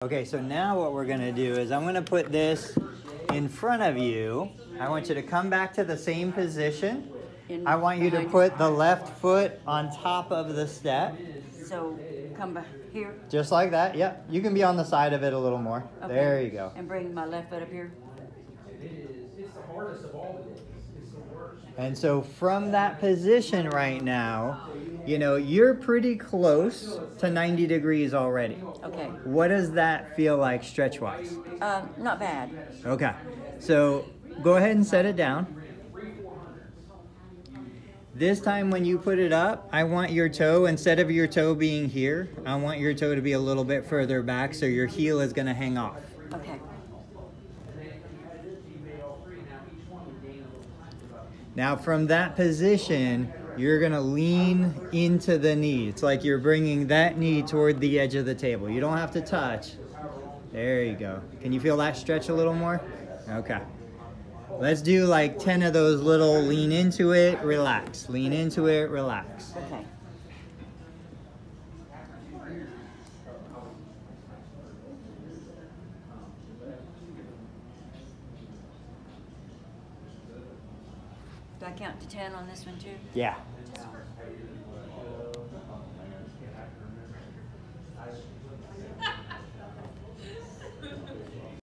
Okay, so now what we're gonna do is I'm gonna put this in front of you. I want you to come back to the same position. I want you to put the left foot on top of the step. So come back here. Just like that, yep. You can be on the side of it a little more. Okay. There you go. And bring my left foot up here. It's the hardest of all of it. It's the worst. And so from that position right now, you know, you're pretty close to 90 degrees already. Okay. What does that feel like stretch-wise? Not bad. Okay. So go ahead and set it down. This time when you put it up, I want your toe, instead of your toe being here, I want your toe to be a little bit further back so your heel is going to hang off. Okay. Now from that position, you're going to lean into the knee. It's like you're bringing that knee toward the edge of the table. You don't have to touch. There you go. Can you feel that stretch a little more? Okay. Let's do like 10 of those little lean into it, relax. Lean into it, relax. Okay. Do I count to 10 on this one too? Yeah.